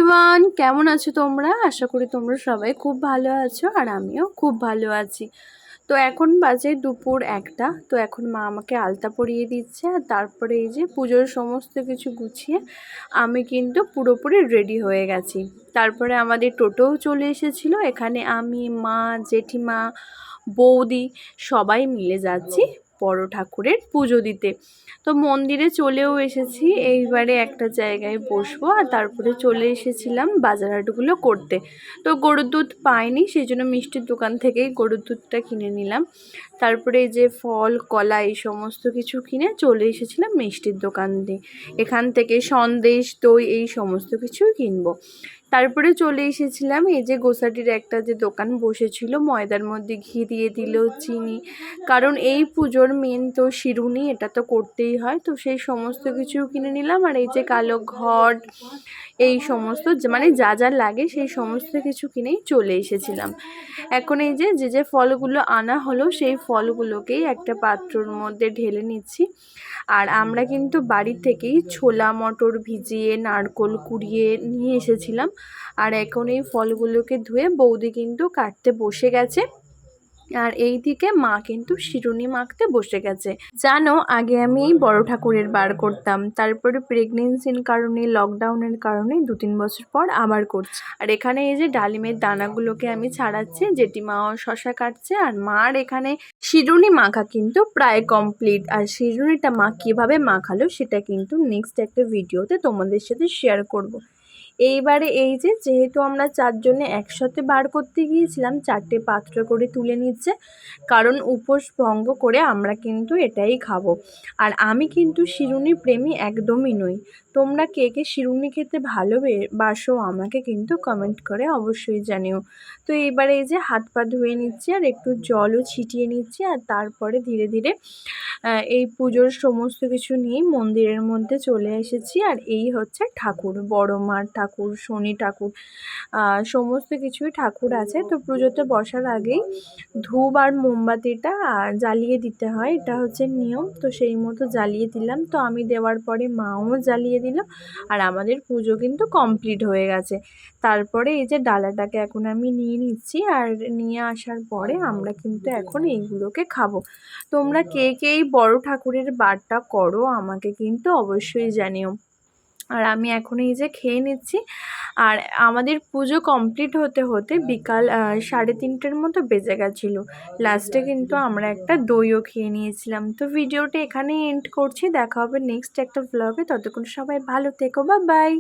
Everyone, কেমন আছো তোমরা? আশা করি তোমরা সবাই খুব ভালো আছো আর আমিও খুব ভালো আছি। তো এখন বাজে দুপুর 1টা। তো এখন মা আমাকে আলতা পরিয়ে দিচ্ছে আর তারপরে এই যে পুজোর সমস্ত কিছু গুছিয়ে আমি কিন্তু পুরোপুরি রেডি হয়ে গেছি। তারপরে আমাদের টোটোও চলে এসেছিল। এখানে আমি, মা, জেঠিমা, বৌদি সবাই মিলে যাচ্ছি বড় ঠাকুরের পুজো দিতে। তো মন্দিরে চলেও এসেছি, এইবারে একটা জায়গায় বসবো আর তারপরে চলে এসেছিলাম বাজারহাটগুলো করতে। তো গরুর দুধ পাইনি, সেই জন্য মিষ্টির দোকান থেকেই গরুর দুধটা কিনে নিলাম। তারপরে এই যে ফল কলা এই সমস্ত কিছু কিনে চলে এসেছিলাম মিষ্টির দোকান দিয়ে। এখান থেকে সন্দেশ দই এই সমস্ত কিছু কিনবো। তারপরে চলে এসেছিলাম এই যে গোসাটির একটা যে দোকান বসেছিল, ময়দার মধ্যে ঘি দিয়ে দিল, চিনি, কারণ এই পুজোর মেন তো শিরুনি, এটা তো করতেই হয়। তো সেই সমস্ত কিছু কিনে নিলাম। আর এই যে কালো ঘট এই সমস্ত মানে যা যা লাগে সেই সমস্ত কিছু কিনেই চলে এসেছিলাম। এখন এই যে যে ফলগুলো আনা হলো সেই ফলগুলোকেই একটা পাত্রর মধ্যে ঢেলে নিচ্ছি। আর আমরা কিন্তু বাড়ি থেকেই ছোলা মটর ভিজিয়ে নারকোল কুড়িয়ে নিয়ে এসেছিলাম। আর এখন এই ফলগুলোকে ধুয়ে বৌদি কিন্তু কাটতে বসে গেছে। আর এই দিকে মা কিন্তু শিরুনি মাখতে বসে গেছে। জানো, আগে আমি বড় ঠাকুরের বার করতাম, তারপরে প্রেগনেন্সির কারণে লকডাউনের কারণে 2-3 বছর পর আবার করছি। আর এখানে এই যে ডালিমের দানাগুলোকে আমি ছাড়াচ্ছি, জেঠিমাও শশা কাটছে। আর মার এখানে শিরুনি মাখা কিন্তু প্রায় কমপ্লিট। আর শিরুনিটা মা কীভাবে মাখালো সেটা কিন্তু নেক্সট একটা ভিডিওতে তোমাদের সাথে শেয়ার করব। এইবারে এই যে যেহেতু আমরা 4 জনে একসাথে বার করতে গিয়েছিলাম, 4টে পাত্র করে তুলে নিচ্ছে, কারণ উপোস ভঙ্গ করে আমরা কিন্তু এটাই খাবো। আর আমি কিন্তু শিরুনি প্রেমী একদমই নই। তোমরা কে কে শিরুনি খেতে ভালোবাসো আমাকে কিন্তু কমেন্ট করে অবশ্যই জানিও। তো এইবারে এই যে হাত পা ধুয়ে নিচ্ছি আর একটু জলও ছিটিয়ে নিচ্ছি। আর তারপরে ধীরে ধীরে এই পুজোর সমস্ত কিছু নিয়েই মন্দিরের মধ্যে চলে এসেছি। আর এই হচ্ছে ঠাকুর, বড় মার ঠাকুর, শনি ঠাকুর, সমস্ত কিছুই ঠাকুর আছে। তো পুজোতে বসার আগেই ধূপ আর মোমবাতিটা জ্বালিয়ে দিতে হয়, এটা হচ্ছে নিয়ম। তো সেই মতো জ্বালিয়ে দিলাম। তো আমি দেওয়ার পরে মাও জ্বালিয়ে দিল। আর আমাদের পুজো কিন্তু কমপ্লিট হয়ে গেছে। তারপরে এই যে ডালাটাকে এখন আমি নিয়ে নিচ্ছি। আর নিয়ে আসার পরে আমরা কিন্তু এখন এইগুলোকে খাবো। তোমরা কে কে এই বড় ঠাকুরের বারটা করো আমাকে কিন্তু অবশ্যই জানিও। আর আমি এখন এই যে খেয়ে নিচ্ছি। আর আমাদের পুজো কমপ্লিট হতে হতে বিকাল 3:30টার মতো বেজে গেছিলো। লাস্টে কিন্তু আমরা একটা দইও খেয়ে নিয়েছিলাম। তো ভিডিওটা এখানেই এন্ড করছি, দেখা হবে নেক্সট একটা ব্লগে। ততক্ষণ সবাই ভালো থেকো, বাই বাই।